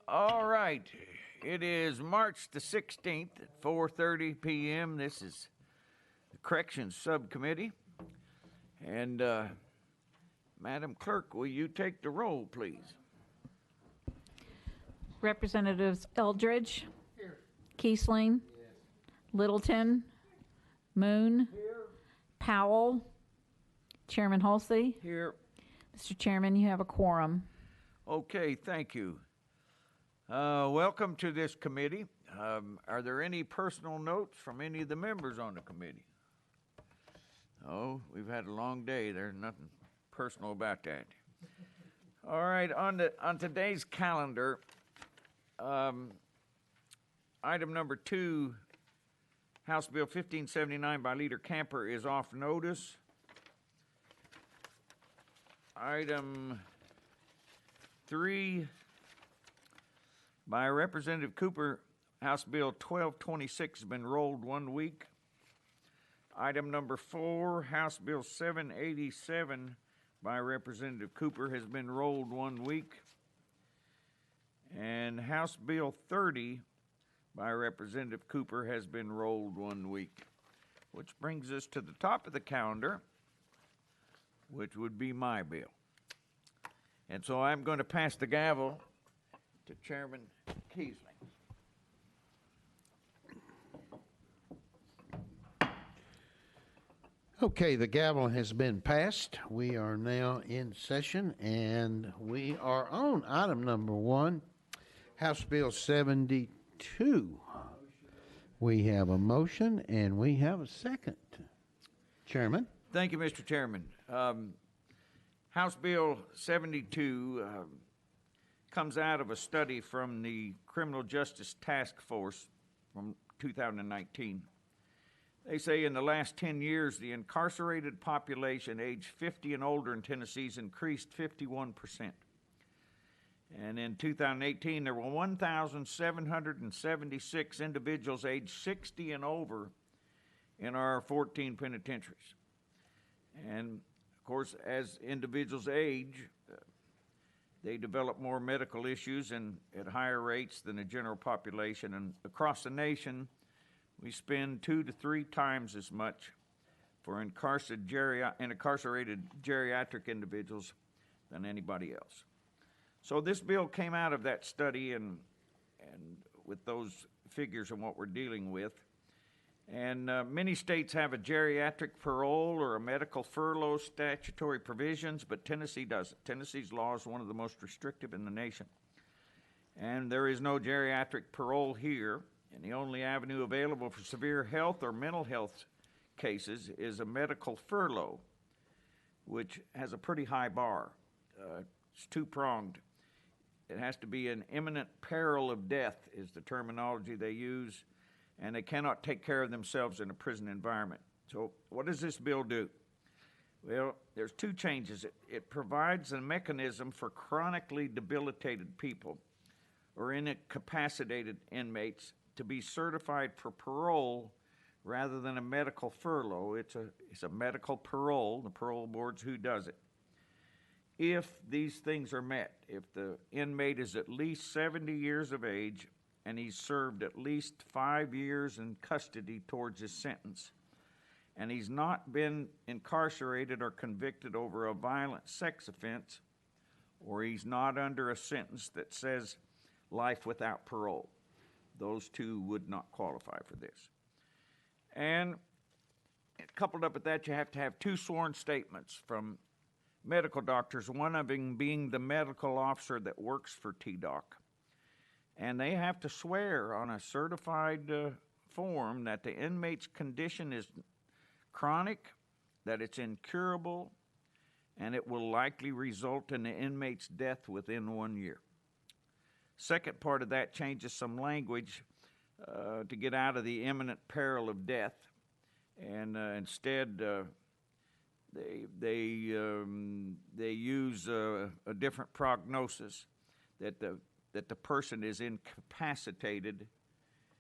All right. It is March the 16th at 4:30 p.m. This is the Corrections Subcommittee. And Madam Clerk, will you take the roll, please? Representatives Eldridge. Here. Kiesling. Yes. Littleton. Moon. Here. Powell. Chairman Halsey. Here. Mr. Chairman, you have a quorum. Okay, thank you. Welcome to this committee. Are there any personal notes from any of the members on the committee? Oh, we've had a long day. There's nothing personal about that. All right, on today's calendar, item number 2, House Bill 1579 by Leader Camper is off notice. Item 3 by Representative Cooper, House Bill 1226 has been rolled 1 week. Item number 4, House Bill 787 by Representative Cooper has been rolled 1 week. And House Bill 30 by Representative Cooper has been rolled 1 week. Which brings us to the top of the calendar, which would be my bill. And so I'm going to pass the gavel to Chairman Kiesling. Okay, the gavel has been passed. We are now in session, and we are on item number 1, House Bill 72. We have a motion, and we have a second. Chairman. Thank you, Mr. Chairman. House Bill 72 comes out of a study from the Criminal Justice Task Force from 2019. They say in the last 10 years, the incarcerated population aged 50 and older in Tennessee has increased 51%. And in 2018, there were 1,776 individuals aged 60 and over in our 14 penitentiaries. And of course, as individuals age, they develop more medical issues and at higher rates than the general population. And across the nation, we spend 2 to 3 times as much for incarcerated geriatric individuals than anybody else. So this bill came out of that study and with those figures and what we're dealing with. And many states have a geriatric parole or a medical furlough statutory provisions, but Tennessee doesn't. Tennessee's law is one of the most restrictive in the nation. And there is no geriatric parole here, and the only avenue available for severe health or mental health cases is a medical furlough, which has a pretty high bar. It's two-pronged. It has to be an imminent peril of death is the terminology they use, and they cannot take care of themselves in a prison environment. So what does this bill do? Well, there's 2 changes. It provides a mechanism for chronically debilitated people or incapacitated inmates to be certified for parole rather than a medical furlough. It's a medical parole. The parole board's who does it. If these things are met, if the inmate is at least 70 years of age and he's served at least 5 years in custody towards his sentence, and he's not been incarcerated or convicted over a violent sex offense, or he's not under a sentence that says life without parole, those 2 would not qualify for this. And coupled up with that, you have to have 2 sworn statements from medical doctors, one of them being the medical officer that works for TDOC. And they have to swear on a certified form that the inmate's condition is chronic, that it's incurable, and it will likely result in the inmate's death within 1 year. Second part of that changes some language to get out of the imminent peril of death, and instead they use a different prognosis, that the person is incapacitated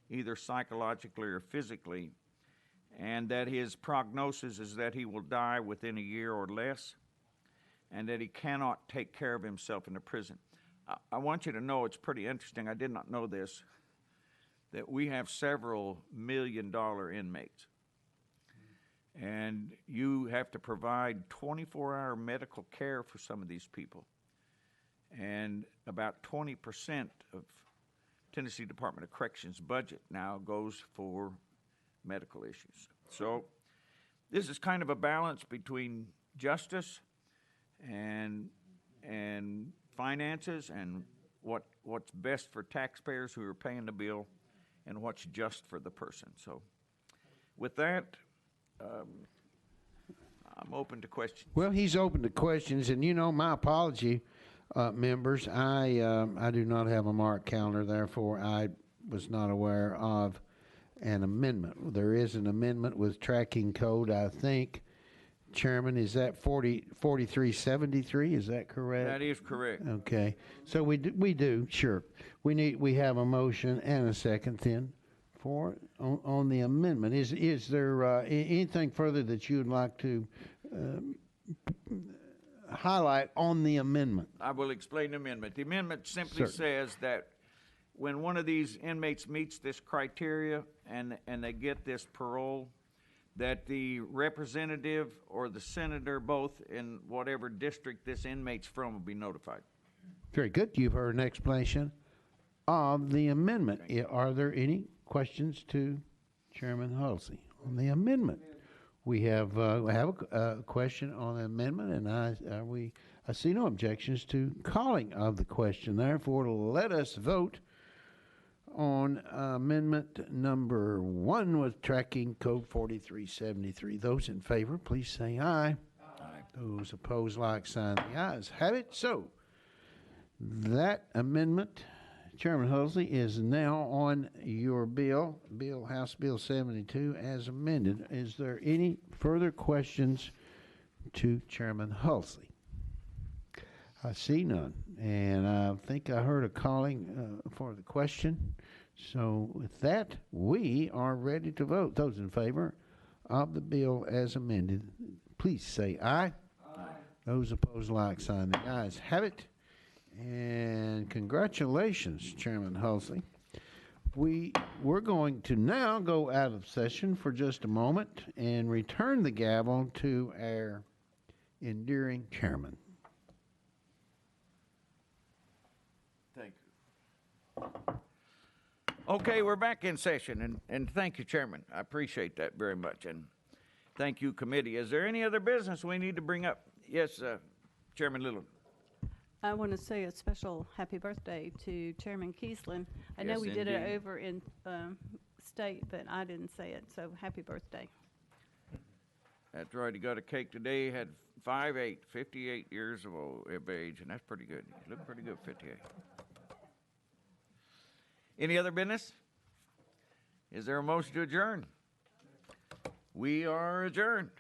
either psychologically or physically, and that his prognosis is that he will die within a year or less, and that he cannot take care of himself in a prison. I want you to know it's pretty interesting. I did not know this, that we have several $1 million inmates. And you have to provide 24-hour medical care for some of these people. And about 20% of Tennessee Department of Corrections budget now goes for medical issues. So this is kind of a balance between justice and finances and what's best for taxpayers who are paying the bill and what's just for the person. So with that, I'm open to questions. Well, he's open to questions, and my apology, members. I do not have a marked calendar, therefore I was not aware of an amendment. There is an amendment with tracking code, I think. Chairman, is that 4373? Is that correct? That is correct. Okay, so we do, sure. We have a motion and a second then on the amendment. Is there anything further that you would like to highlight on the amendment? I will explain the amendment. The amendment simply says that when one of these inmates meets this criteria and they get this parole, that the representative or the senator, both in whatever district this inmate's from, will be notified. Very good. You've heard an explanation of the amendment. Are there any questions to Chairman Halsey on the amendment? We have a question on the amendment, and I see no objections to calling of the question. Therefore, let us vote on amendment number 1 with tracking code 4373. Those in favor, please say aye. Aye. Those opposed, like sign. The ayes have it. So that amendment, Chairman Hulsey, is now on your bill, House Bill 72, as amended. Is there any further questions to Chairman Hulsey? I see none, and I think I heard a calling for the question. So with that, we are ready to vote. Those in favor of the bill as amended, please say aye. Aye. Those opposed, like sign. The ayes have it. And congratulations, Chairman Hulsey. We're going to now go out of session for just a moment and return the gavel to our endearing chairman. Thank you. Okay, we're back in session, and thank you, Chairman. I appreciate that very much, and thank you, committee. Is there any other business we need to bring up? Yes, Chairman Little. I want to say a special happy birthday to Chairman Kiesling. I know Yes, we did it indeed. over in state, but I didn't say it, so happy birthday. That's right, he got a cake today, had 58 years of age, and that's pretty good. You look pretty good, 58. Any other business? Is there a motion to adjourn? We are adjourned.